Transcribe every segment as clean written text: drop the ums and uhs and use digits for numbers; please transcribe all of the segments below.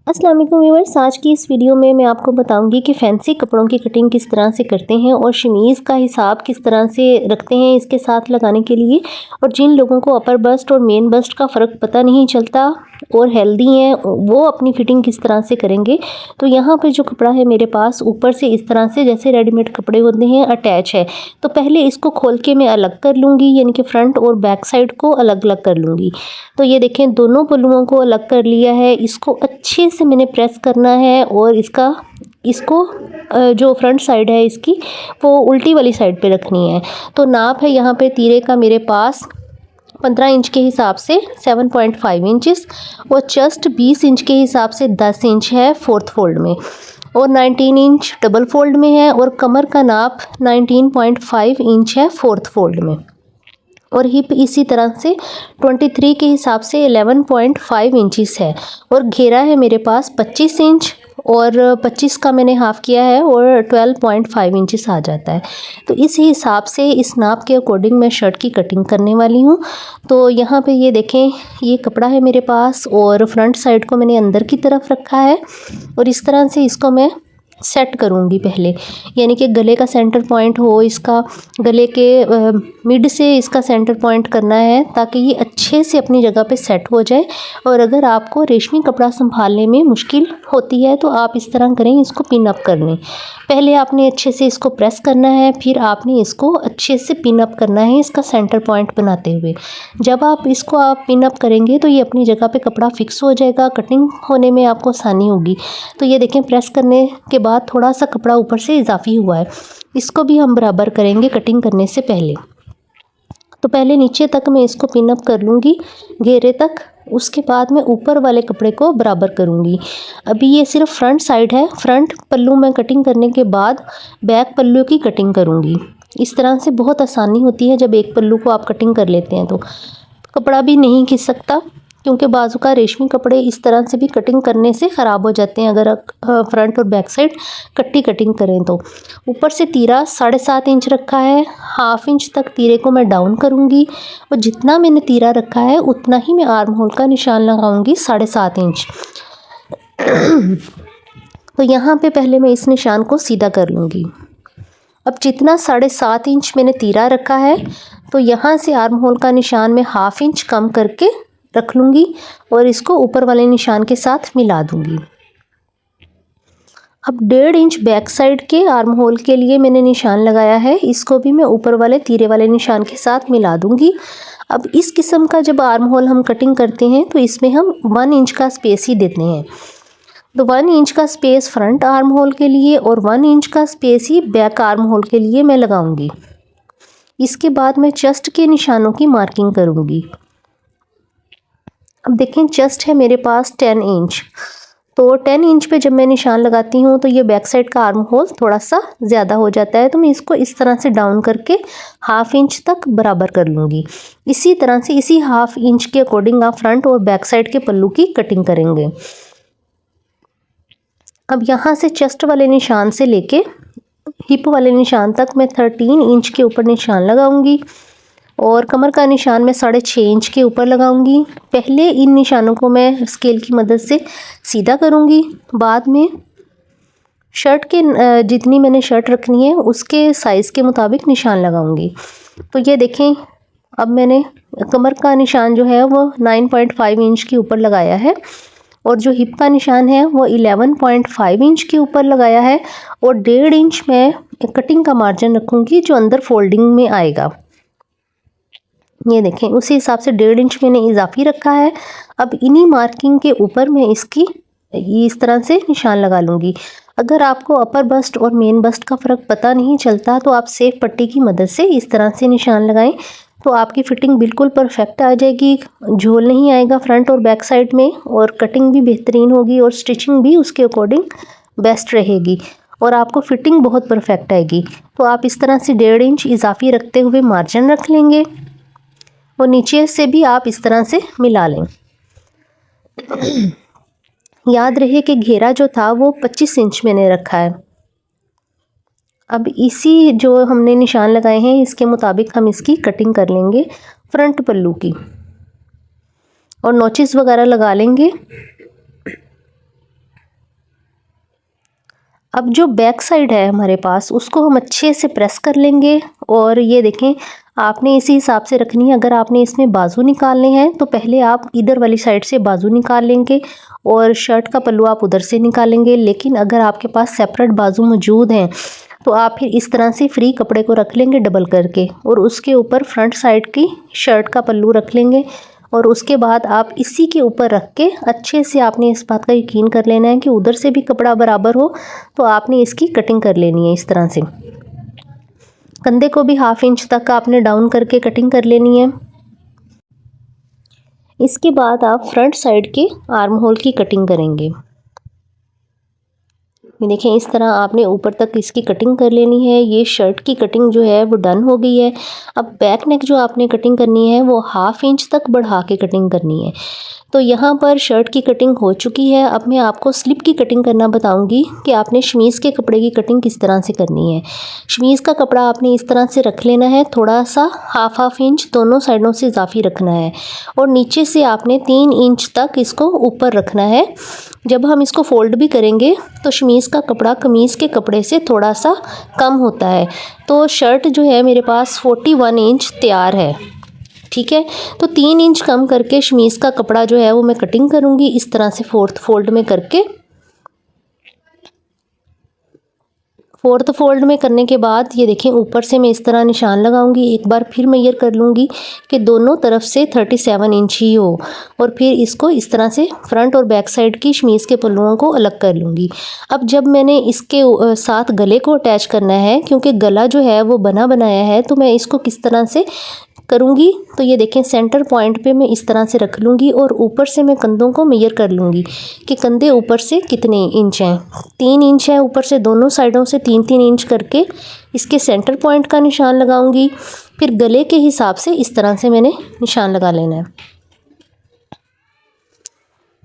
अस्सलाम वालेकुम व्यूअर्स, आज की इस वीडियो में मैं आपको बताऊंगी कि फैंसी कपड़ों की कटिंग किस तरह से करते हैं और शमीज़ का हिसाब किस तरह से रखते हैं इसके साथ लगाने के लिए। और जिन लोगों को अपर बस्ट और मेन बस्ट का फ़र्क पता नहीं चलता और हेल्दी हैं वो अपनी फ़िटिंग किस तरह से करेंगे। तो यहाँ पे जो कपड़ा है मेरे पास ऊपर से इस तरह से जैसे रेडीमेड कपड़े होते हैं अटैच है। तो पहले इसको खोल के मैं अलग कर लूँगी, यानी कि फ्रंट और बैक साइड को अलग अलग कर लूँगी। तो ये देखें दोनों पल्लुओं को अलग कर लिया है। इसको अच्छे से मैंने प्रेस करना है और इसको जो फ्रंट साइड है इसकी वो उल्टी वाली साइड पे रखनी है। तो नाप है यहाँ पे तीरे का मेरे पास 15 इंच के हिसाब से 7.5 इंचेस और चेस्ट 20 इंच के हिसाब से 10 इंच है फोर्थ फोल्ड में और 19 इंच डबल फोल्ड में है और कमर का नाप 19.5 इंच है फोर्थ फोल्ड में और हिप इसी तरह से 23 के हिसाब से 11.5 इंचेस है और घेरा है मेरे पास 25 इंच और 25 का मैंने हाफ़ किया है और 12.5 इंचेस आ जाता है। तो इस हिसाब से इस नाप के अकॉर्डिंग मैं शर्ट की कटिंग करने वाली हूँ। तो यहाँ पे ये देखें ये कपड़ा है मेरे पास और फ्रंट साइड को मैंने अंदर की तरफ रखा है और इस तरह से इसको मैं सेट करूँगी पहले, यानी कि गले का सेंटर पॉइंट हो इसका, गले के मिड से इसका सेंटर पॉइंट करना है ताकि ये अच्छे से अपनी जगह पे सेट हो जाए। और अगर आपको रेशमी कपड़ा संभालने में मुश्किल होती है तो आप इस तरह करें, इसको पिन अप कर लें। पहले आपने अच्छे से इसको प्रेस करना है, फिर आपने इसको अच्छे से पिन अप करना है इसका सेंटर पॉइंट बनाते हुए। जब आप इसको पिन अप करेंगे तो ये अपनी जगह पे कपड़ा फिक्स हो जाएगा, कटिंग होने में आपको आसानी होगी। तो ये देखें प्रेस करने के बाद थोड़ा सा कपड़ा ऊपर से इजाफी हुआ है, इसको भी हम बराबर करेंगे कटिंग करने से पहले। तो पहले नीचे तक मैं इसको पिन अप कर लूँगी घेरे तक, उसके बाद मैं ऊपर वाले कपड़े को बराबर करूँगी। अभी ये सिर्फ फ्रंट साइड है, फ्रंट पल्लू में कटिंग करने के बाद बैक पल्लू की कटिंग करूँगी। इस तरह से बहुत आसानी होती है जब एक पल्लू को आप कटिंग कर लेते हैं तो कपड़ा भी नहीं खिंच सकता, क्योंकि बाजू का रेशमी कपड़े इस तरह से भी कटिंग करने से ख़राब हो जाते हैं अगर फ्रंट और बैक साइड कट्टी कटिंग करें तो। ऊपर से तीरा 7.5 इंच रखा है, हाफ इंच तक तीरे को मैं डाउन करूँगी और जितना मैंने तीरा रखा है उतना ही मैं आर्म होल का निशान लगाऊंगी 7.5 इंच। तो यहाँ पे पहले मैं इस निशान को सीधा कर लूँगी। अब जितना 7.5 इंच मैंने तीरा रखा है तो यहाँ से आर्म होल का निशान मैं हाफ इंच कम करके रख लूँगी और इसको ऊपर वाले निशान के साथ मिला दूँगी। अब 1.5 इंच बैक साइड के आर्म होल के लिए मैंने निशान लगाया है, इसको भी मैं ऊपर वाले तीरे वाले निशान के साथ मिला दूँगी। अब इस किस्म का जब आर्म होल हम कटिंग करते हैं तो इसमें हम 1 इंच का स्पेस ही देते हैं। तो 1 इंच का स्पेस फ्रंट आर्म होल के लिए और 1 इंच का स्पेस ही बैक आर्म होल के लिए मैं लगाऊंगी। इसके बाद मैं चेस्ट के निशानों की मार्किंग करूंगी। अब देखें चेस्ट है मेरे पास 10 इंच, तो 10 इंच पे जब मैं निशान लगाती हूँ तो ये बैक साइड का आर्म होल थोड़ा सा ज़्यादा हो जाता है, तो मैं इसको इस तरह से डाउन करके हाफ इंच तक बराबर कर लूँगी। इसी तरह से इसी हाफ इंच के अकॉर्डिंग आप फ्रंट और बैक साइड के पल्लू की कटिंग करेंगे। अब यहाँ से चेस्ट वाले निशान से लेके हिप वाले निशान तक मैं 13 इंच के ऊपर निशान लगाऊंगी और कमर का निशान मैं 6.5 इंच के ऊपर लगाऊंगी। पहले इन निशानों को मैं स्केल की मदद से सीधा करूंगी, बाद में शर्ट के जितनी मैंने शर्ट रखनी है उसके साइज़ के मुताबिक निशान लगाऊंगी। तो ये देखें अब मैंने कमर का निशान जो है वो 9.5 इंच के ऊपर लगाया है और जो हिप का निशान है वो 11.5 इंच के ऊपर लगाया है और 1.5 इंच मैं कटिंग का मार्जिन रखूँगी जो अंदर फोल्डिंग में आएगा। ये देखें उसी हिसाब से 1.5 इंच मैंने इजाफी रखा है। अब इन्हीं मार्किंग के ऊपर मैं इसकी इस तरह से निशान लगा लूँगी। अगर आपको अपर बस्ट और मेन बस्ट का फ़र्क पता नहीं चलता तो आप सेफ पट्टी की मदद से इस तरह से निशान लगाएं तो आपकी फ़िटिंग बिल्कुल परफेक्ट आ जाएगी, झोल नहीं आएगा फ्रंट और बैक साइड में और कटिंग भी बेहतरीन होगी और स्टिचिंग भी उसके अकॉर्डिंग बेस्ट रहेगी और आपको फ़िटिंग बहुत परफेक्ट आएगी। तो आप इस तरह से 1.5 इंच इजाफी रखते हुए मार्जिन रख लेंगे और नीचे से भी आप इस तरह से मिला लें। याद रहे कि घेरा जो था वो 25 इंच मैंने रखा है। अब इसी जो हमने निशान लगाए हैं इसके मुताबिक हम इसकी कटिंग कर लेंगे फ्रंट पल्लू की और नोचेस वगैरह लगा लेंगे। अब जो बैक साइड है हमारे पास उसको हम अच्छे से प्रेस कर लेंगे और ये देखें आपने इसी हिसाब से रखनी है। अगर आपने इसमें बाजू निकालने हैं तो पहले आप इधर वाली साइड से बाजू निकाल लेंगे और शर्ट का पल्लू आप उधर से निकालेंगे। लेकिन अगर आपके पास सेपरेट बाजू मौजूद हैं तो आप फिर इस तरह से फ्री कपड़े को रख लेंगे डबल करके और उसके ऊपर फ्रंट साइड की शर्ट का पल्लू रख लेंगे और उसके बाद आप इसी के ऊपर रख के अच्छे से आपने इस बात का यकीन कर लेना है कि उधर से भी कपड़ा बराबर हो। तो आपने इसकी कटिंग कर लेनी है इस तरह से। कंधे को भी 1/2 इंच तक आपने डाउन करके कटिंग कर लेनी है। इसके बाद आप फ्रंट साइड के आर्म होल की कटिंग करेंगे। ये देखें इस तरह आपने ऊपर तक इसकी कटिंग कर लेनी है। ये शर्ट की कटिंग जो है वो डन हो गई है। अब बैक नेक जो आपने कटिंग करनी है वो 1/2 इंच तक बढ़ा के कटिंग करनी है। तो यहाँ पर शर्ट की कटिंग हो चुकी है। अब मैं आपको स्लिप की कटिंग करना बताऊंगी कि आपने शमीज़ के कपड़े की कटिंग किस तरह से करनी है। शमीज़ का कपड़ा आपने इस तरह से रख लेना है, थोड़ा सा 1/2 इंच दोनों साइडों से इजाफी रखना है और नीचे से आपने 3 इंच तक इसको ऊपर रखना है। जब हम इसको फोल्ड भी करेंगे तो शमीज़ का कपड़ा कमीज़ के कपड़े से थोड़ा सा कम होता है। तो शर्ट जो है मेरे पास 41 इंच तैयार है, ठीक है। तो 3 इंच कम करके शमीज़ का कपड़ा जो है वो मैं कटिंग करूँगी इस तरह से 4th फोल्ड में करके। 4th फोल्ड में करने के बाद ये देखें ऊपर से मैं इस तरह निशान लगाऊंगी। एक बार फिर मेजर कर लूँगी कि दोनों तरफ से 37 इंच ही हो और फिर इसको इस तरह से फ्रंट और बैक साइड की शमीज़ के पल्लुओं को अलग कर लूँगी। अब जब मैंने इसके साथ गले को अटैच करना है, क्योंकि गला जो है वो बना बनाया है, तो मैं इसको किस तरह से करूँगी तो ये देखें सेंटर पॉइंट पे मैं इस तरह से रख लूँगी और ऊपर से मैं कंधों को मेजर कर लूँगी कि कंधे ऊपर से कितने इंच हैं। 3 इंच है ऊपर से, दोनों साइडों से 3-3 इंच करके इसके सेंटर पॉइंट का निशान लगाऊंगी। फिर गले के हिसाब से इस तरह से मैंने निशान लगा लेना है।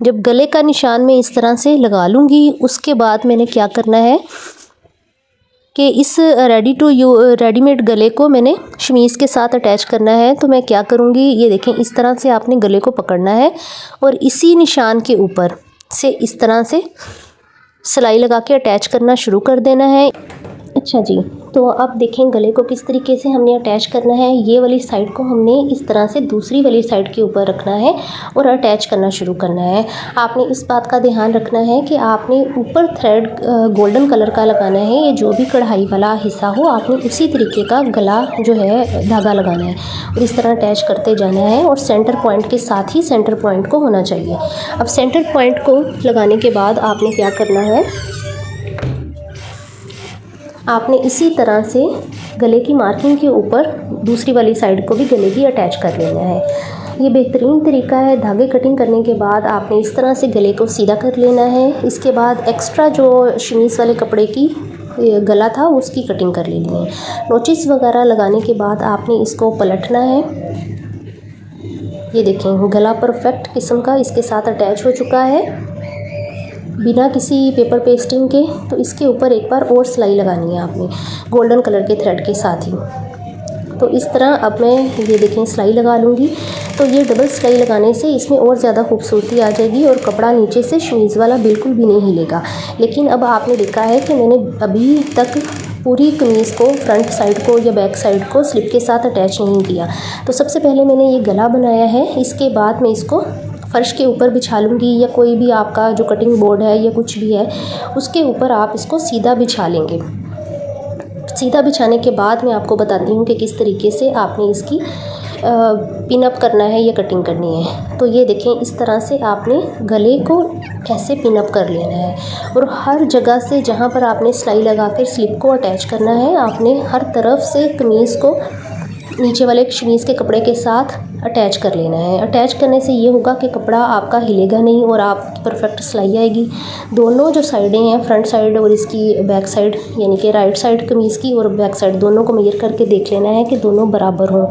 जब गले का निशान मैं इस तरह से लगा लूँगी उसके बाद मैंने क्या करना है कि इस रेडीमेड गले को मैंने शमीज़ के साथ अटैच करना है। तो मैं क्या करूँगी, ये देखें इस तरह से आपने गले को पकड़ना है और इसी निशान के ऊपर से इस तरह से सिलाई लगा के अटैच करना शुरू कर देना है। अच्छा जी, तो अब देखें गले को किस तरीके से हमने अटैच करना है। ये वाली साइड को हमने इस तरह से दूसरी वाली साइड के ऊपर रखना है और अटैच करना शुरू करना है। आपने इस बात का ध्यान रखना है कि आपने ऊपर थ्रेड गोल्डन कलर का लगाना है। ये जो भी कढ़ाई वाला हिस्सा हो आपने उसी तरीके का गला जो है धागा लगाना है और इस तरह अटैच करते जाना है और सेंटर पॉइंट के साथ ही सेंटर पॉइंट को होना चाहिए। अब सेंटर पॉइंट को लगाने के बाद आपने क्या करना है, आपने इसी तरह से गले की मार्किंग के ऊपर दूसरी वाली साइड को भी गले की अटैच कर लेना है। ये बेहतरीन तरीका है। धागे कटिंग करने के बाद आपने इस तरह से गले को सीधा कर लेना है। इसके बाद एक्स्ट्रा जो शमीज़ वाले कपड़े की गला था उसकी कटिंग कर लेनी है। नोचिस वगैरह लगाने के बाद आपने इसको पलटना है। ये देखें गला परफेक्ट किस्म का इसके साथ अटैच हो चुका है बिना किसी पेपर पेस्टिंग के। तो इसके ऊपर एक बार और सिलाई लगानी है आपने गोल्डन कलर के थ्रेड के साथ ही। तो इस तरह अब मैं ये देखें सिलाई लगा लूँगी। तो ये डबल सिलाई लगाने से इसमें और ज़्यादा खूबसूरती आ जाएगी और कपड़ा नीचे से शमीज़ वाला बिल्कुल भी नहीं हिलेगा। लेकिन अब आपने देखा है कि मैंने अभी तक पूरी कमीज़ को फ्रंट साइड को या बैक साइड को स्लिप के साथ अटैच नहीं किया। तो सबसे पहले मैंने ये गला बनाया है, इसके बाद मैं इसको फ़र्श के ऊपर बिछा लूँगी या कोई भी आपका जो कटिंग बोर्ड है या कुछ भी है उसके ऊपर आप इसको सीधा बिछा लेंगे। सीधा बिछाने के बाद मैं आपको बताती हूँ कि किस तरीके से आपने इसकी पिन अप करना है या कटिंग करनी है। तो ये देखें इस तरह से आपने गले को ऐसे पिन अप कर लेना है और हर जगह से जहाँ पर आपने सिलाई लगा कर स्लिप को अटैच करना है आपने हर तरफ से कमीज़ को नीचे वाले शमीज़ के कपड़े के साथ अटैच कर लेना है। अटैच करने से ये होगा कि कपड़ा आपका हिलेगा नहीं और आपकी परफेक्ट सिलाई आएगी। दोनों जो साइडें हैं फ्रंट साइड और इसकी बैक साइड यानी कि राइट साइड कमीज़ की और बैक साइड दोनों को मेजर करके देख लेना है कि दोनों बराबर हों।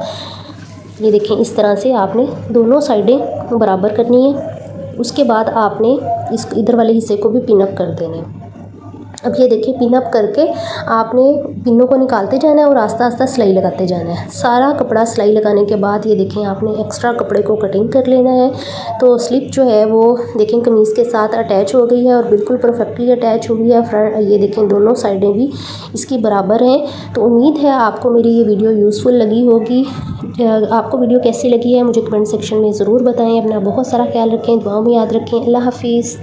ये देखें इस तरह से आपने दोनों साइडें बराबर करनी है। उसके बाद आपने इस इधर वाले हिस्से को भी पिन अप कर देना है। अब ये देखिए पिन अप करके आपने पिनों को निकालते जाना है और आस्ता आस्ता सिलाई लगाते जाना है। सारा कपड़ा सिलाई लगाने के बाद ये देखें आपने एक्स्ट्रा कपड़े को कटिंग कर लेना है। तो स्लिप जो है वो देखें कमीज़ के साथ अटैच हो गई है और बिल्कुल परफेक्टली अटैच हो गई है। फ्रंट ये देखें दोनों साइडें भी इसकी बराबर हैं। तो उम्मीद है आपको मेरी ये वीडियो यूज़फुल लगी होगी। आपको वीडियो कैसी लगी है मुझे कमेंट सेक्शन में ज़रूर बताएँ। अपना बहुत सारा ख्याल रखें, दुआओं में याद रखें। अल्लाह हाफिज़।